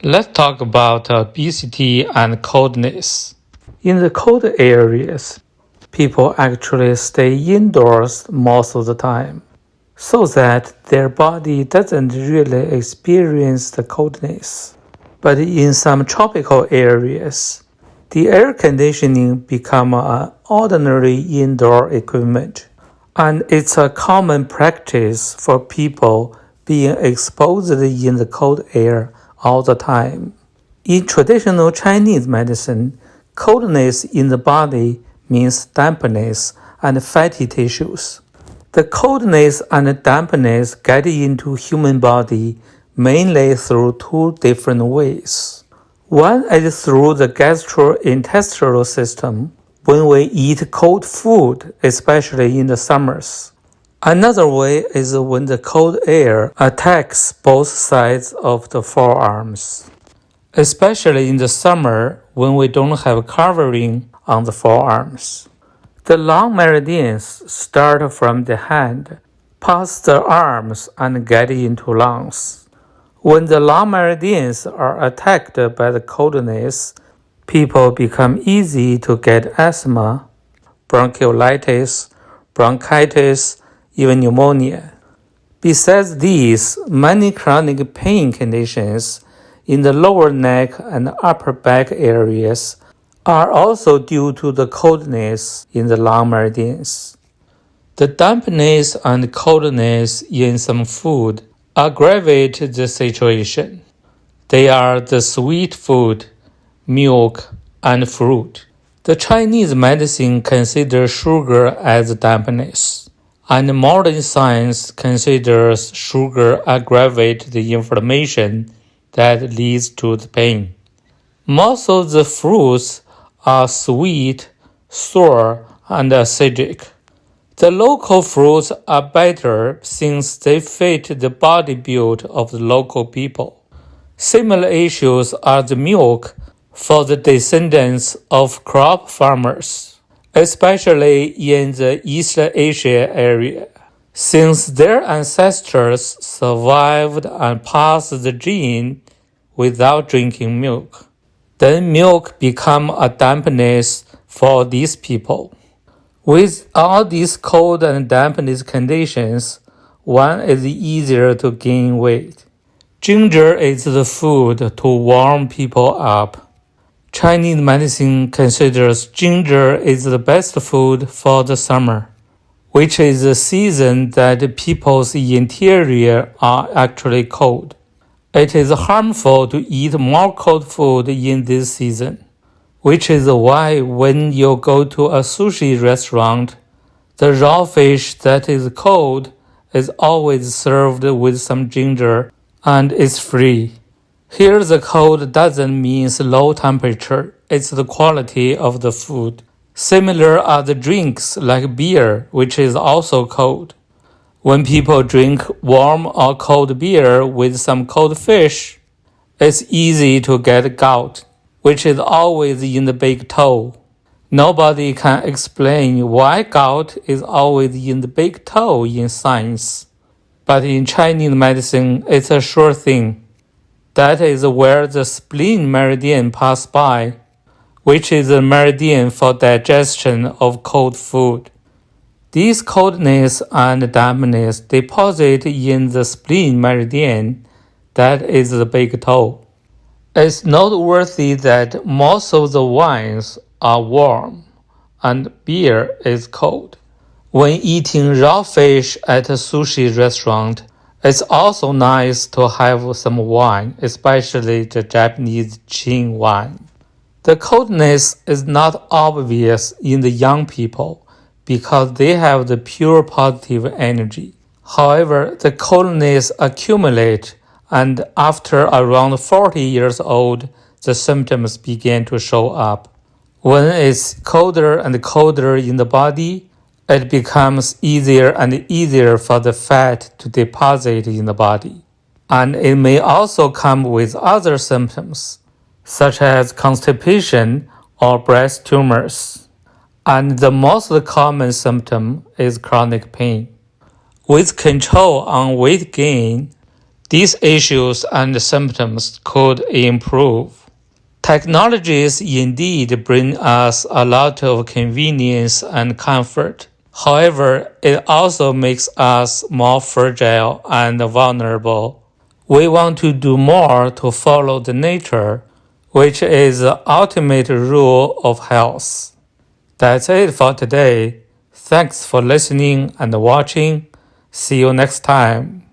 Let's talk about obesity and coldness. In the cold areas, people actually stay indoors most of the time, so that their body doesn't really experience the coldness. But in some tropical areas, the air conditioning becomes an ordinary indoor equipment, and it's a common practice for people being exposed in the cold air all the time. In traditional Chinese medicine, coldness in the body means dampness and fatty tissues. The coldness and dampness get into human body mainly through two different ways. One is through the gastrointestinal system when we eat cold food, especially in the summers. Another way is when the cold air attacks both sides of the forearms, especially in the summer when we don't have covering on the forearms. The long meridians start from the hand, pass the arms, and get into lungs. When the long meridians are attacked by the coldness, people become easy to get asthma, bronchiolitis, bronchitis, even pneumonia. Besides these, many chronic pain conditions in the lower neck and upper back areas are also due to the coldness in the long meridians. The dampness and coldness in some food aggravate the situation. They are the sweet food, milk, and fruit. The Chinese medicine considers sugar as dampness, and modern science considers sugar aggravate the inflammation that leads to the pain. Most of the fruits are sweet, sour, and acidic. The local fruits are better since they fit the body build of the local people. Similar issues are the milk for the descendants of crop farmers, especially in the East Asia area, since their ancestors survived and passed the gene without drinking milk. Then milk become a dampness for these people. With all these cold and dampness conditions, one is easier to gain weight. Ginger is the food to warm people up. Chinese medicine considers ginger is the best food for the summer, which is the season that people's interior are actually cold. It is harmful to eat more cold food in this season, which is why when you go to a sushi restaurant, the raw fish that is cold is always served with some ginger and is free. Here the cold doesn't mean low temperature, it's the quality of the food. Similar are the drinks like beer, which is also cold. When people drink warm or cold beer with some cold fish, it's easy to get gout, which is always in the big toe. Nobody can explain why gout is always in the big toe in science. But in Chinese medicine, it's a sure thing. That is where the spleen meridian passes by, which is a meridian for digestion of cold food. These coldness and dampness deposit in the spleen meridian, that is the big toe. It's noteworthy that most of the wines are warm and beer is cold. When eating raw fish at a sushi restaurant, it's also nice to have some wine, especially the Japanese Qing wine. The coldness is not obvious in the young people because they have the pure positive energy. However, the coldness accumulates, and after around 40 years old, the symptoms begin to show up. When it's colder and colder in the body, it becomes easier and easier for the fat to deposit in the body. And it may also come with other symptoms, such as constipation or breast tumors. And the most common symptom is chronic pain. With control on weight gain, these issues and symptoms could improve. Technologies indeed bring us a lot of convenience and comfort. However, it also makes us more fragile and vulnerable. We want to do more to follow the nature, which is the ultimate rule of health. That's it for today. Thanks for listening and watching. See you next time.